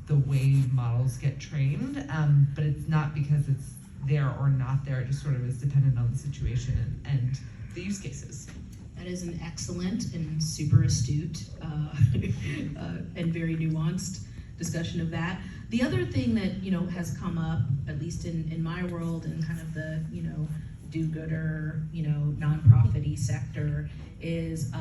the way models get trained, but it's not because it's there or not there. It just sort of is dependent on the situation and the use cases. That is an excellent and super astute and very nuanced discussion of that. The other thing that has come up, at least in my world and kind of the do-gooder nonprofit-y sector, is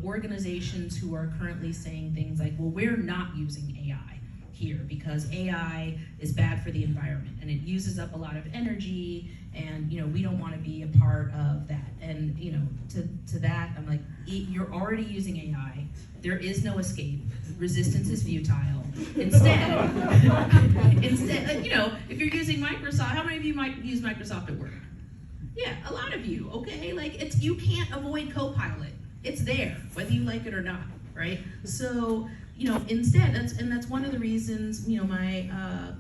organizations who are currently saying things like, well, we're not using AI here because AI is bad for the environment and it uses up a lot of energy, and we don't want to be a part of that. And to that, I'm like, you're already using AI. There is no escape. Resistance is futile. Instead, if you're using Microsoft, how many of you might use Microsoft at work? Yeah, a lot of you. Okay, you can't avoid Copilot. It's there, whether you like it or not, right? So instead, that's one of the reasons my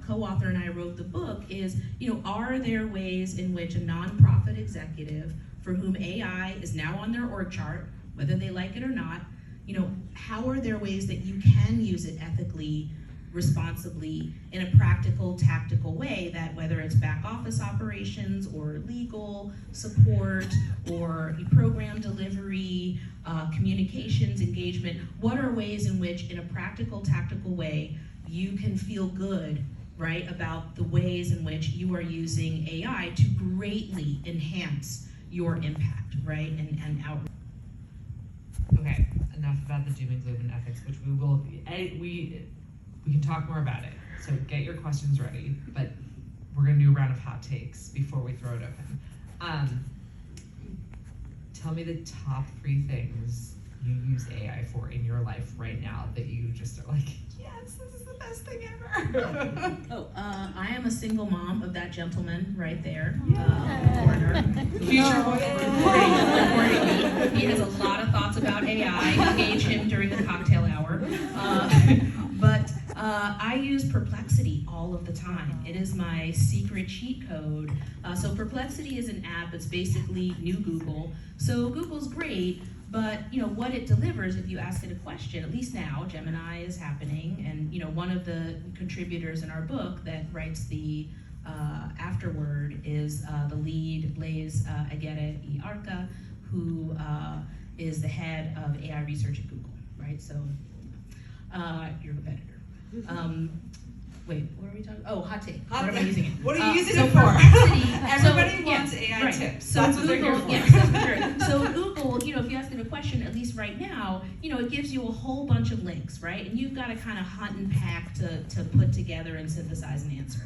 co-author and I wrote the book is are there ways in which a nonprofit executive for whom AI is now on their org chart, whether they like it or not, how are there ways that you can use it ethically, responsibly, in a practical, tactical way that whether it's back office operations or legal support or program delivery, communications, engagement, what are ways in which in a practical, tactical way you can feel good, right, about the ways in which you are using AI to greatly enhance your impact, right, and outreach. Okay, enough about the doom and gloom and ethics, which we can talk more about it. So get your questions ready, but we're gonna do a round of hot takes before we throw it open. Tell me the top 3 things you use AI for in your life right now that you just are like, yes, this is the best thing ever. I am a single mom of that gentleman right there, corner. Future reporting. He has a lot of thoughts about AI. Engage him during the cocktail hour. But I use Perplexity all of the time. It is my secret cheat code. So Perplexity is an app. It's basically new Google. So Google's great, but what it delivers, if you ask it a question, at least now, Gemini is happening, and one of the contributors in our book that writes the afterword is the lead, Blaise Aguirre-Arca, who is the head of AI research at Google, right? So your competitor. Wait, what are we talking? Oh, hot take. What am I using it? What are you using it for? Everybody wants AI tips. So that's what they're here for. Yes, that's true. So Google, if you ask it a question, at least right now, it gives you a whole bunch of links, right? And you've got to kind of hunt and pack to put together and synthesize an answer.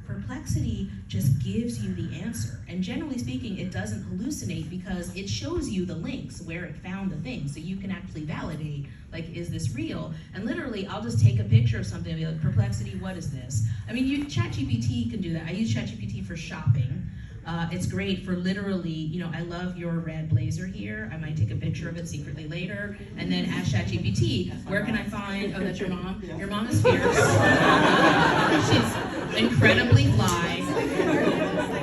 Perplexity just gives you the answer. And generally speaking, it doesn't hallucinate because it shows you the links where it found the thing. So you can actually validate, is this real? And literally, I'll just take a picture of something and be like, Perplexity, what is this? I mean, ChatGPT can do that. I use ChatGPT for shopping. It's great for literally, I love your red blazer here. I might take a picture of it secretly later and then ask ChatGPT, where can I find, that's your mom? Your mom is fierce. She's incredibly fly.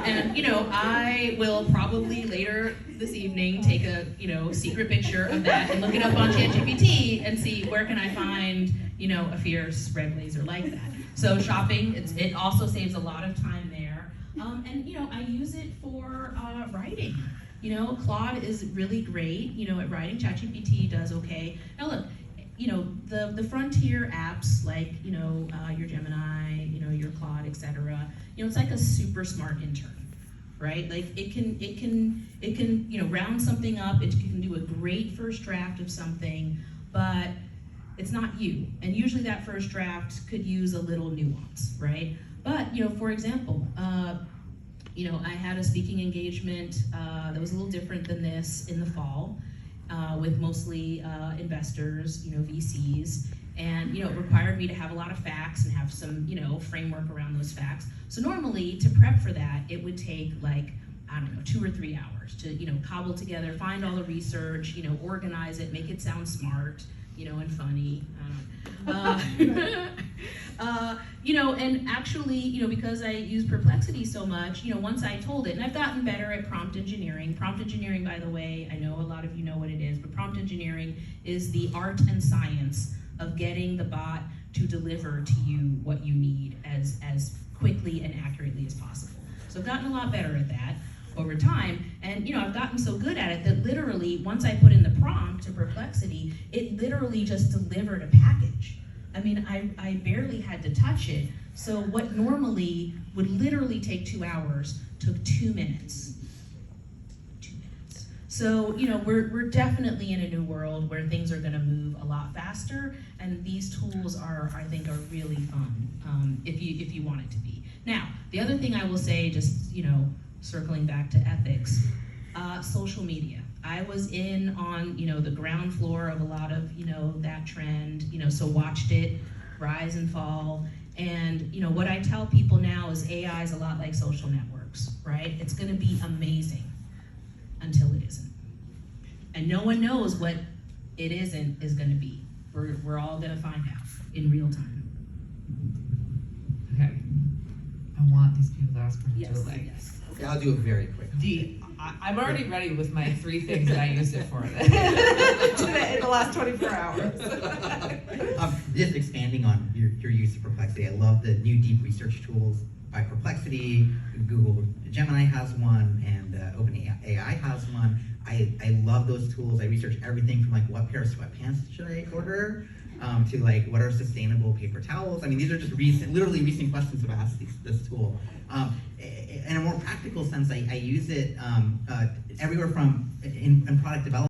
And, I will probably later this evening take a, secret picture of that and look it up on ChatGPT and see where can I find, a fierce red blazer like that. So shopping, it also saves a lot of time there. And I use it for writing. Claude is really great, at writing. ChatGPT does okay. Now look, the frontier apps like, your Gemini, your Claude, etc. It's like a super smart intern, right? It can round something up. It can do a great first draft of something, but it's not you. And usually that first draft could use a little nuance, right? But, for example, I had a speaking engagement that was a little different than this in the fall with mostly investors, VCs, and, it required me to have a lot of facts and have some, framework around those facts. So normally, to prep for that, it would take 2 or 3 hours to, cobble together, find all the research, organize it, make it sound smart, and funny. And actually, because I use Perplexity so much, once I told it, and I've gotten better at prompt engineering. Prompt engineering, by the way, I know a lot of you know what it is, but prompt engineering is the art and science of getting the bot to deliver to you what you need as quickly and accurately as possible. So I've gotten a lot better at that over time, and I've gotten so good at it that literally once I put in the prompt to Perplexity, it literally just delivered a package. I mean, I barely had to touch it, so what normally would literally take 2 hours took 2 minutes. 2 minutes. So, we're definitely in a new world where things are gonna move a lot faster, and these tools I think are really fun, if you want it to be. Now, the other thing I will say, just, circling back to ethics, social media. I was in on, the ground floor of a lot of, that trend, so watched it rise and fall. And, what I tell people now is AI is a lot like social networks, right? It's gonna be amazing until it isn't. And no one knows what it isn't is gonna be. We're all gonna find out in real time. Okay. I want these people to ask me to do it. Yes. Okay, I'll do it very quick. I'm already ready with my 3 things that I used it for today, in the last 24 hours. Just expanding on your use of Perplexity, I love the new deep research tools by Perplexity. Google Gemini has one, and OpenAI has one. I love those tools. I research everything from what pair of sweatpants should I order, to what are sustainable paper towels. I mean, these are just literally recent questions I've asked this tool. In a more practical sense, I use it everywhere from in product development.